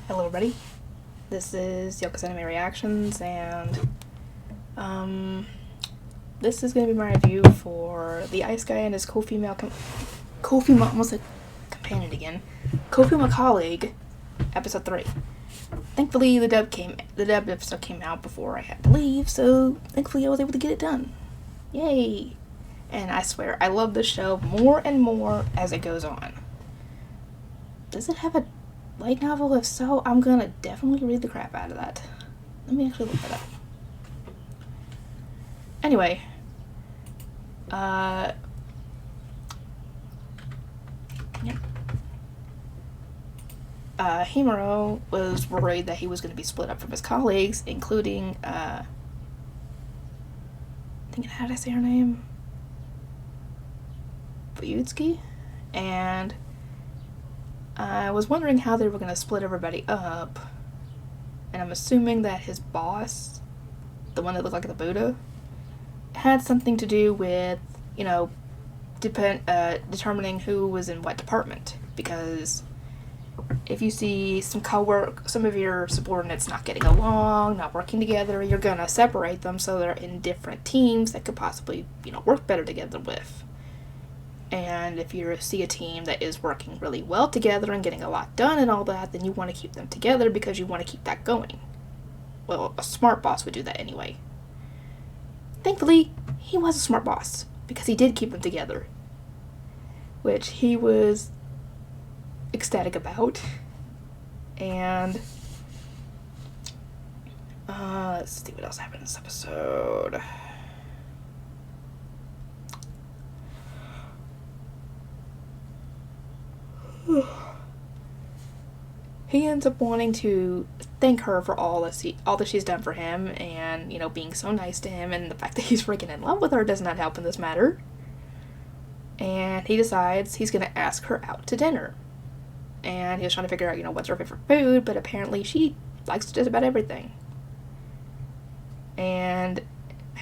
Hello everybody, this is Yoko's Anime Reactions, and this is going to be my review for The Ice Guy and His co-female almost like companion again, co-female colleague, episode 3. Thankfully the dub episode came out before I had to leave, so thankfully I was able to get it done. Yay! And I swear, I love this show more and more as it goes on. Does it have a light novel? If so, I'm gonna definitely read the crap out of that. Let me actually look that up. Anyway, Himuro was worried that he was going to be split up from his colleagues, including, how did I say her name? Fuyutsuki? And I was wondering how they were going to split everybody up, and I'm assuming that his boss, the one that looked like the Buddha, had something to do with, determining who was in what department, because if you see some of your subordinates not getting along, not working together, you're going to separate them so they're in different teams that could possibly, work better together with. And if you see a team that is working really well together and getting a lot done and all that, then you want to keep them together because you want to keep that going. Well, a smart boss would do that anyway. Thankfully, he was a smart boss because he did keep them together, which he was ecstatic about. And let's see what else happened in this episode. He ends up wanting to thank her for all that she's done for him, and being so nice to him, and the fact that he's freaking in love with her does not help in this matter. And he decides he's gonna ask her out to dinner, and he was trying to figure out what's her favorite food, but apparently she likes just about everything. And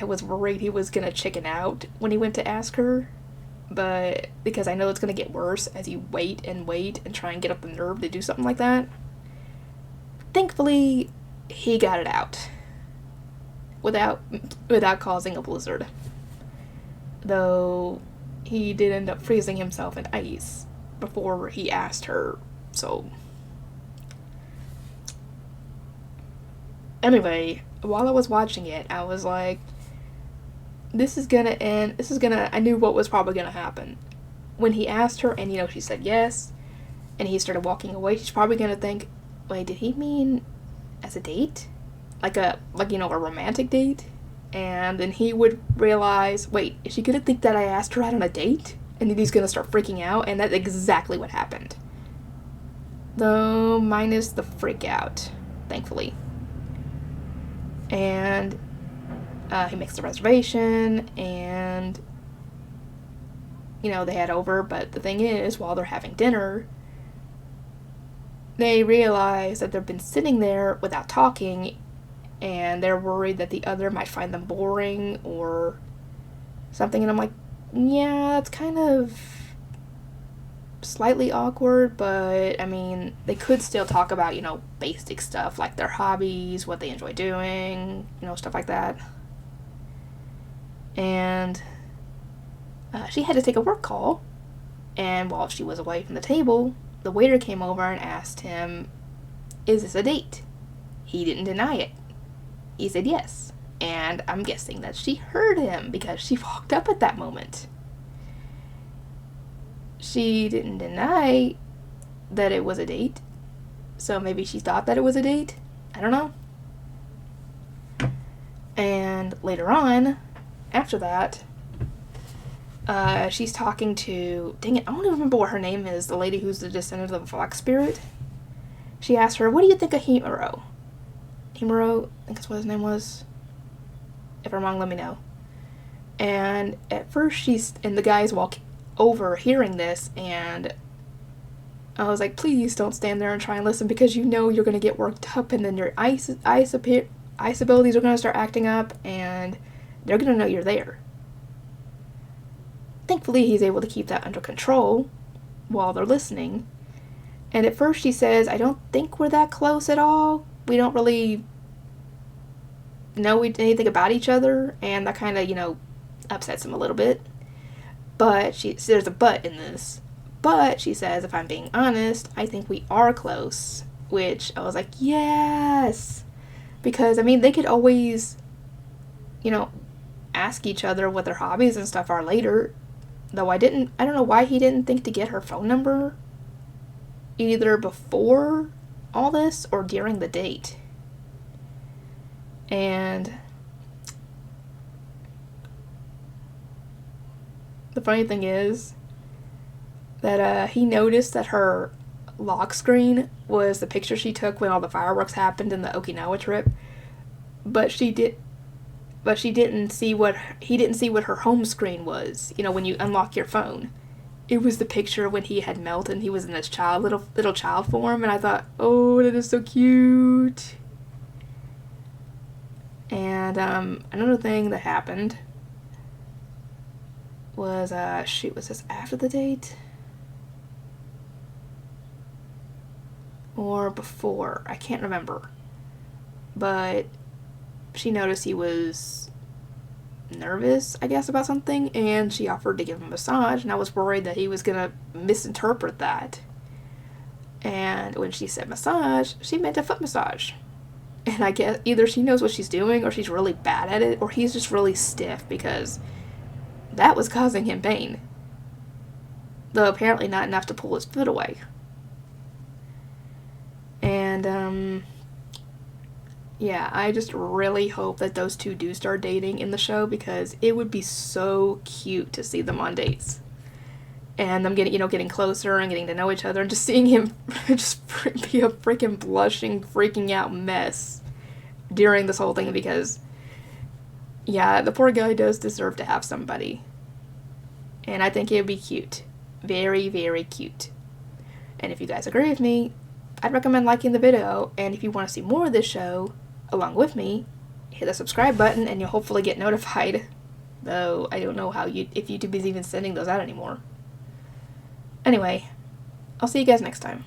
I was worried he was gonna chicken out when he went to ask her, but because I know it's going to get worse as you wait and try and get up the nerve to do something like that. Thankfully, he got it out without causing a blizzard. Though he did end up freezing himself in ice before he asked her, so. Anyway, while I was watching it, I was like, I knew what was probably gonna happen. When he asked her and, she said yes, and he started walking away, she's probably gonna think, wait, did he mean as a date? Like a romantic date? And then he would realize, wait, is she gonna think that I asked her out on a date? And then he's gonna start freaking out, and that's exactly what happened. Though, minus the freak out, thankfully. And he makes the reservation, and they head over, but the thing is, while they're having dinner, they realize that they've been sitting there without talking, and they're worried that the other might find them boring or something, and I'm like, yeah, it's kind of slightly awkward, but they could still talk about, basic stuff like their hobbies, what they enjoy doing, stuff like that. And she had to take a work call, and while she was away from the table, the waiter came over and asked him, is this a date? He didn't deny it. He said yes, and I'm guessing that she heard him because she walked up at that moment. She didn't deny that it was a date, so maybe she thought that it was a date. I don't know. And later on, after that, she's talking to, dang it, I don't even remember what her name is, the lady who's the descendant of the Fox Spirit. She asked her, what do you think of Himuro? Himuro, I think that's what his name was. If I'm wrong, let me know. And at first the guys walk over hearing this, and I was like, please don't stand there and try and listen, because you're going to get worked up, and then your ice abilities are going to start acting up, and they're going to know you're there. Thankfully, he's able to keep that under control while they're listening, And at first she says, I don't think we're that close at all. We don't really know anything about each other. And that kind of, upsets him a little bit. But there's a but in this. But she says, if I'm being honest, I think we are close. Which I was like, yes. Because, they could always, ask each other what their hobbies and stuff are later. Though I don't know why he didn't think to get her phone number either before all this or during the date. And the funny thing is that he noticed that her lock screen was the picture she took when all the fireworks happened in the Okinawa trip, but he didn't see what her home screen was. When you unlock your phone, it was the picture when he had melted and he was in this little child form, and I thought, oh, that is so cute. And another thing that happened was was this after the date or before? I can't remember, but she noticed he was nervous, I guess, about something, and she offered to give him a massage, and I was worried that he was gonna misinterpret that. And when she said massage, she meant a foot massage. And I guess either she knows what she's doing, or she's really bad at it, or he's just really stiff, because that was causing him pain. Though apparently not enough to pull his foot away. And, yeah, I just really hope that those two do start dating in the show, because it would be so cute to see them on dates. And them getting closer and getting to know each other, and just seeing him just be a freaking blushing, freaking out mess during this whole thing, because, yeah, the poor guy does deserve to have somebody. And I think it would be cute. Very, very cute. And if you guys agree with me, I'd recommend liking the video, and if you want to see more of this show along with me, hit the subscribe button and you'll hopefully get notified. Though I don't know if YouTube is even sending those out anymore. Anyway, I'll see you guys next time.